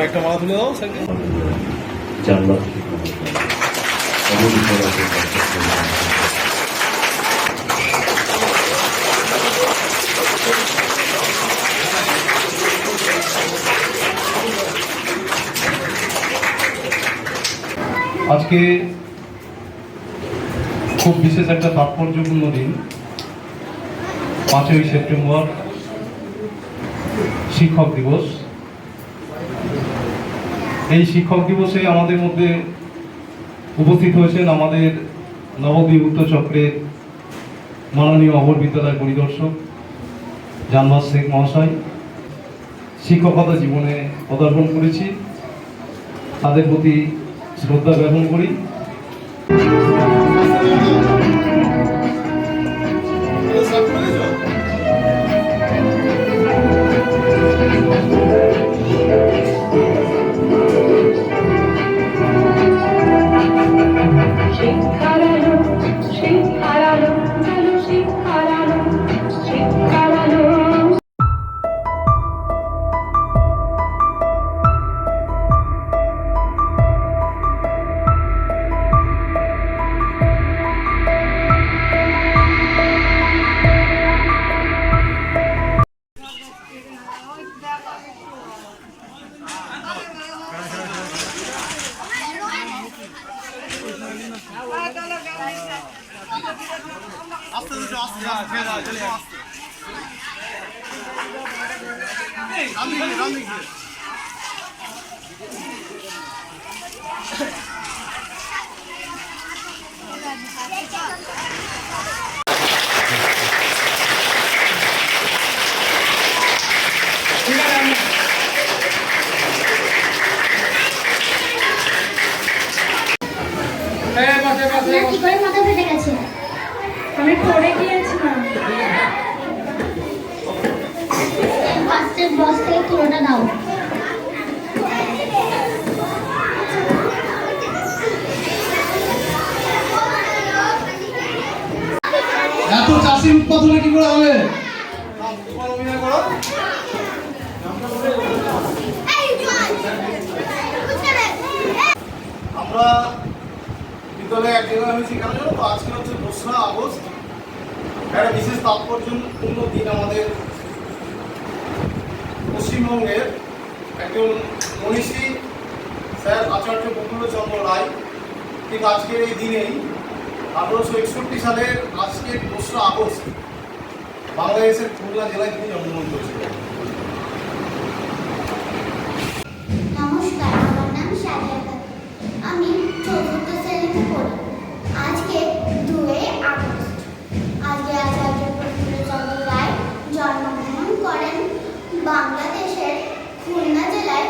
একটা মালা তুলে দাও জানলাম আজকে খুব বিশেষ একটা তাৎপর্যপূর্ণ দিন, 5ই সেপ্টেম্বর শিক্ষক দিবস। এই শিক্ষক দিবসে আমাদের মধ্যে উপস্থিত হয়েছেন আমাদের নবদ্বীপ উত্তর চক্রের মাননীয় অপর বিদ্যালয় পরিদর্শক জানবাজ শেখ মহাশয়। শিক্ষকতা জীবনে পদার্পণ করেছি, তাদের প্রতি শ্রদ্ধা জ্ঞাপন করি। কি করে মাথা ফেটে গেছে? আমি পড়ে গিয়েছিলাম। ফার্স্টের বক্স থেকে তুলোটা দাও। এত চাষি উৎপাদনে কি করে হবে? আমরা বিদ্যালয়ে এক জায়গায় হয়েছি কেন জানো তো? আজকে হচ্ছে 2রা আগস্ট, একটা বিশেষ তাৎপর্যপূর্ণ দিন আমাদের পশ্চিমবঙ্গের একজন মনীষী স্যার আচার্য প্রফুল্লচন্দ্র রায় ঠিক আজকের এই দিনেই 1861 সালের আজকের 2রা আগস্ট বাংলাদেশের খুলনা জেলায় তিনি জন্মগ্রহণ করেছিলেন। নমস্কার, আমার নাম সাদিয়া খাতুন। আমি 4th শ্রেণীতে পড়ি। আজকে 2 আগস্ট। আজকে আচার্য প্রফুল্লচন্দ্র রায় জন্মগ্রহণ করেন বাংলাদেশের খুলনা জেলায়।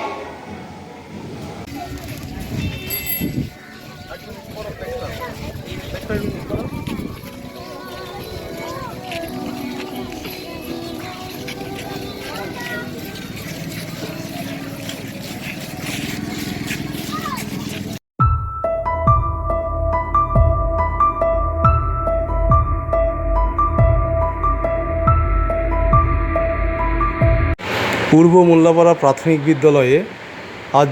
পূর্ব মোল্লাপাড়া প্রাথমিক বিদ্যালয়ে আজ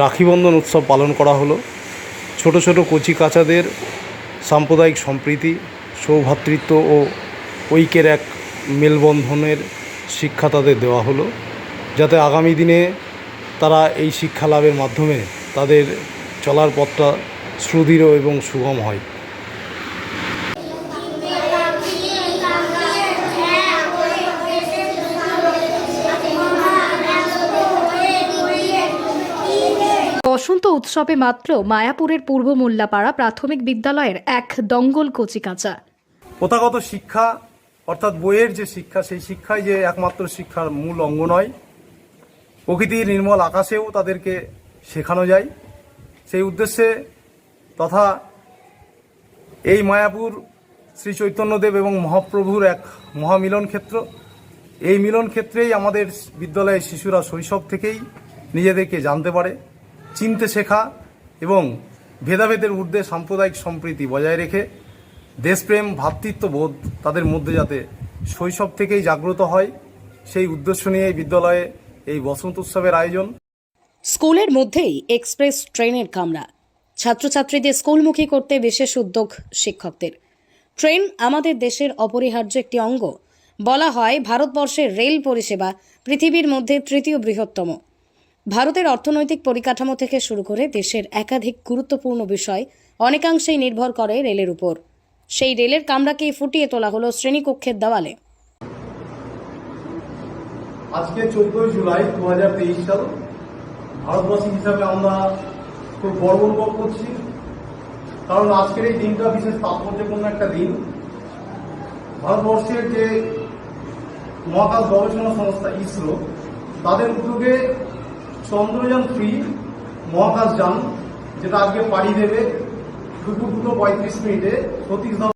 রাখিবন্ধন উৎসব পালন করা হলো। ছোট ছোট কচি কাচাদের সাম্প্রদায়িক সম্প্রীতি, সৌভ্রাতৃত্ব ও ঐক্যের এক মেলবন্ধনের শিক্ষা তাদের দেওয়া হলো, যাতে আগামী দিনে তারা এই শিক্ষা লাভের মাধ্যমে তাদের চলার পথটা সুদৃঢ় এবং সুগম হয়। বসন্ত উৎসবে মাত্র মায়াপুরের পূর্ব মোল্লাপাড়া প্রাথমিক বিদ্যালয়ের এক দঙ্গল কচিকাঁচা। প্রথাগত শিক্ষা অর্থাৎ বইয়ের যে শিক্ষা, সেই শিক্ষাই যে একমাত্র শিক্ষার মূল অঙ্গ নয়। প্রকৃতির নির্মল আকাশেও তাদেরকে শেখানো যায়। সেই উদ্দেশ্যে তথা এই মায়াপুর শ্রী চৈতন্যদেব এবং মহাপ্রভুর এক মহামিলন ক্ষেত্র, এই মিলন ক্ষেত্রেই আমাদের বিদ্যালয়ের শিশুরা শৈশব থেকেই নিজেদেরকে জানতে পারে, চিনতে শেখা এবং ভেদাভেদের ঊর্ধ্বে সাম্প্রদায়িক সম্প্রীতি বজায় রেখে দেশপ্রেম, ভ্রাতৃত্ববোধ তাদের মধ্যে যাতে শৈশব থেকেই জাগ্রত হয়, সেই উদ্দেশ্য নিয়ে এই বিদ্যালয়ে এই বসন্ত উৎসবের আয়োজন। স্কুলের মধ্যেই এক্সপ্রেস ট্রেনের কামরা, ছাত্রছাত্রীদের স্কুলমুখী করতে বিশেষ উদ্যোগ শিক্ষকদের। ট্রেন আমাদের দেশের অপরিহার্য একটি অঙ্গ। বলা হয় ভারতবর্ষের রেল পরিষেবা পৃথিবীর মধ্যে তৃতীয় বৃহত্তম। ভারতের অর্থনৈতিক পরিকাঠামো থেকে শুরু করে দেশের একাধিক গুরুত্বপূর্ণ বিষয় অনেকাংশেই নির্ভর করে রেলের উপর। সেই রেলের কামরাকেই ফুটিয়ে তোলা হলো শ্রেণীকক্ষের দেওয়ালে। আজকে 14 জুলাই 2023 সাল। ভারতবাসী হিসাবে আমরা খুব গর্ব অনুভব করছি, কারণ আজকের এই দিনটা বিশেষ তাৎপর্যপূর্ণ একটা দিন। ভারতবর্ষের যে মহাকাশ গবেষণা সংস্থা ইসরো, তাদের উদ্যোগে চন্দ্রযান-3 মহাকাশ যান, যেটা আজকে পাড়ি দেবে দুপুর 2:35 সতীশ ধাওয়ান